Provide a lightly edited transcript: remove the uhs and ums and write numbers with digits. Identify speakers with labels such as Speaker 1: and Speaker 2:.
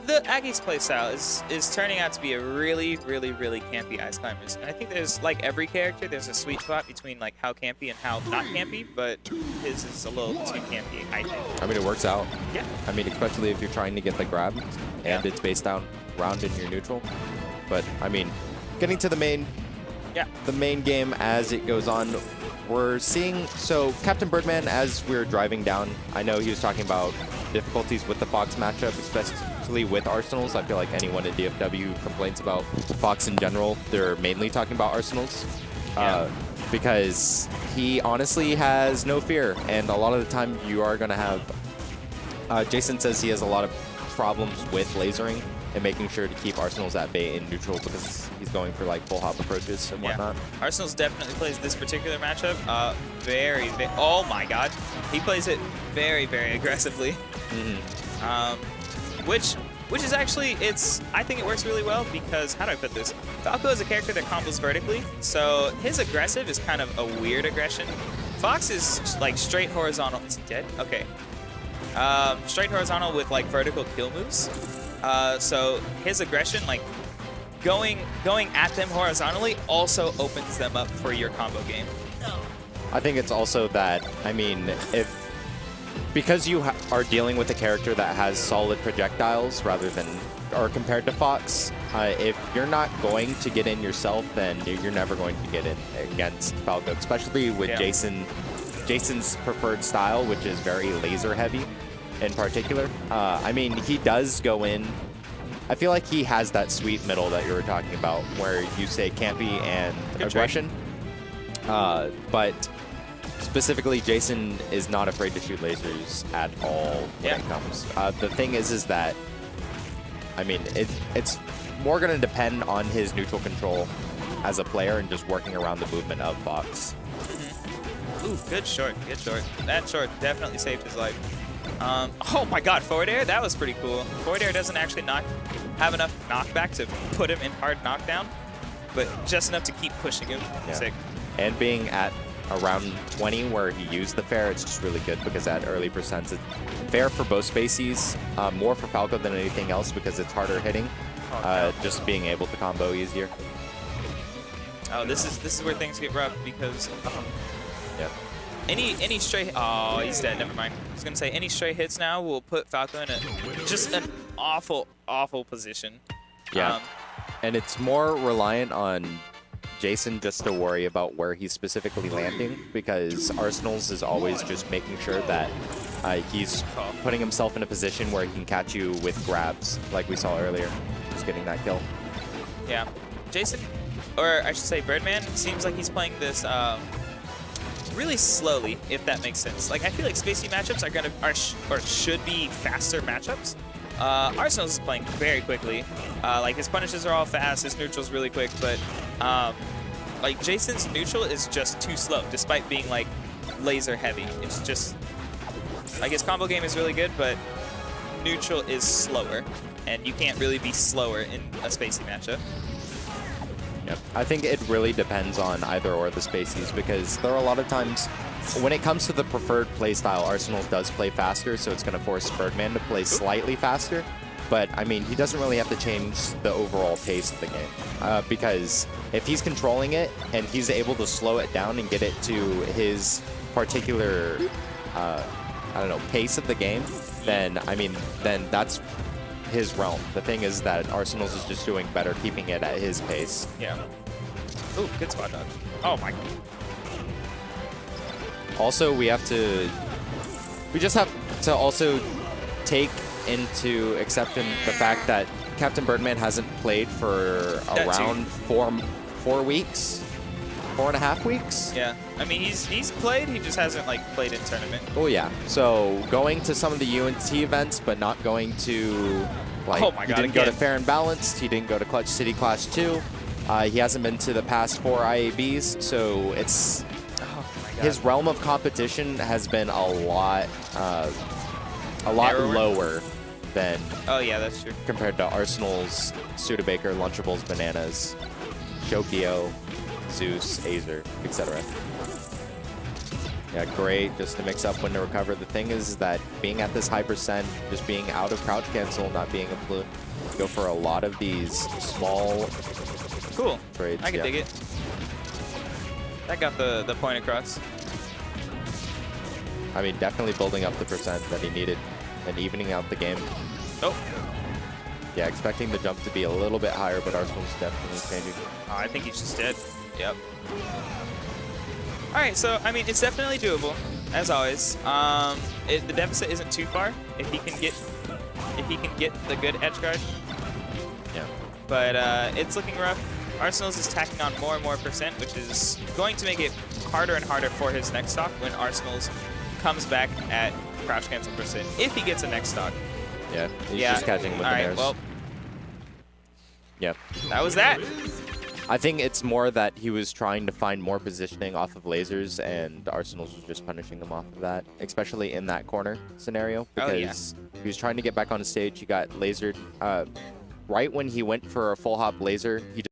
Speaker 1: the Aggie's playstyle is turning out to be a really campy Ice Climbers. And I think there's, like every character, there's a sweet spot between like how campy and how not campy, but his is a little too campy, I think.
Speaker 2: I mean, it works out.
Speaker 1: Yeah.
Speaker 2: I mean, especially if you're trying to get the grab and it's based down round in your neutral. But I mean, getting to the main game as it goes on, we're seeing, so Captain Birdman, as we're driving down, I know he was talking about difficulties with the Fox matchup, especially with Arsenals. I feel like anyone in DFW complains about Fox in general. They're mainly talking about Arsenals because he honestly has no fear. And a lot of the time you are going to have, Jason says he has a lot of problems with lasering and making sure to keep Arsenals at bay in neutral because he's going for like full hop approaches and whatnot.
Speaker 1: Arsenals definitely plays this particular matchup very, oh my god. He plays it very aggressively. Which is actually, I think it works really well because, how do I put this? Falco is a character that combos vertically, so his aggressive is kind of a weird aggression. Fox is like straight horizontal. Is he dead? Okay. Straight horizontal with like vertical kill moves. So his aggression, like going at them horizontally, also opens them up for your combo game.
Speaker 2: I think it's also that, I mean, because you are dealing with a character that has solid projectiles rather than, or compared to Fox, if you're not going to get in yourself, then you're never going to get in against Falco, especially with Jason's preferred style, which is very laser heavy in particular. I mean, he does go in. I feel like he has that sweet middle that you were talking about where you say campy and aggression. But specifically, Jason is not afraid to shoot lasers at all when it comes. The thing is that, I mean, it's more going to depend on his neutral control as a player and just working around the movement of Fox.
Speaker 1: Ooh, good short, good short. That short definitely saved his life. Oh my god, forward air? That was pretty cool. Forward air doesn't actually have enough knockback to put him in hard knockdown, but just enough to keep pushing him. Sick.
Speaker 2: And being at around 20 where he used the fair, it's just really good because at early percents, it's fair for both species, more for Falco than anything else because it's harder hitting, just being able to combo easier.
Speaker 1: Oh, this is where things get rough because any stray, oh, he's dead, never mind. I was gonna say any stray hits now will put Falco in just an awful position.
Speaker 2: And it's more reliant on Jason just to worry about where he's specifically landing because Arsenals is always just making sure that he's putting himself in a position where he can catch you with grabs like we saw earlier, just getting that kill.
Speaker 1: Yeah, Jason, or I should say Birdman, seems like he's playing this really slowly, if that makes sense. Like I feel like spacey matchups are should be faster matchups. Arsenal is playing very quickly. Like his punishes are all fast, his neutral's really quick, but like Jason's neutral is just too slow, despite being like laser heavy. It's just like his combo game is really good, but neutral is slower, and you can't really be slower in a spacey matchup.
Speaker 2: Yep. I think it really depends on either or the spacies because there are a lot of times when it comes to the preferred playstyle, Arsenal does play faster, so it's going to force Birdman to play slightly faster. But, I mean, he doesn't really have to change the overall pace of the game because if he's controlling it and he's able to slow it down and get it to his particular, I don't know, pace of the game, then, I mean, then that's his realm. The thing is that Arsenals is just doing better keeping it at his pace.
Speaker 1: Yeah. Ooh, good spot dodge. Oh my god.
Speaker 2: Also, we just have to also take into acceptance the fact that Captain Birdman hasn't played for around 4 weeks, 4.5 weeks.
Speaker 1: Yeah, I mean he's played, he just hasn't like played in tournament.
Speaker 2: Oh yeah, so going to some of the UNT events, but not going to like.
Speaker 1: Oh my god,
Speaker 2: he didn't go to Fair and Balanced. He didn't go to Clutch City Clash 2. He hasn't been to the past 4 IaBs, so it's his realm of competition has been a lot lower than.
Speaker 1: Oh yeah, that's true.
Speaker 2: Compared to Arsenal's Studebaker, Lunchables, Bananas, Shokio, Zeus, Azer, etc. Yeah, great, just to mix up when to recover. The thing is that being at this high percent, just being out of crouch cancel, not being able to go for a lot of these small
Speaker 1: Cool.
Speaker 2: trades.
Speaker 1: I can dig it. That got the point across.
Speaker 2: I mean, definitely building up the percent that he needed and evening out the game.
Speaker 1: Oh.
Speaker 2: Yeah, expecting the jump to be a little bit higher, but Arsenal's definitely changing.
Speaker 1: Oh, I think he's just dead. Yep. All right, so I mean, it's definitely doable, as always. The deficit isn't too far if he can get the good edge guard.
Speaker 2: Yeah.
Speaker 1: But it's looking rough. Arsenal's is tacking on more and more percent, which is going to make it harder and harder for his next stock when Arsenal's comes back at crouch cancel percent. If he gets a next stock.
Speaker 2: Yeah, he's just catching with the nairs.
Speaker 1: Well,
Speaker 2: yeah.
Speaker 1: that was that.
Speaker 2: I think it's more that he was trying to find more positioning off of lasers, and Arsenal's was just punishing him off of that, especially in that corner scenario, because he was trying to get back on stage. He got lasered right when he went for a full hop laser. He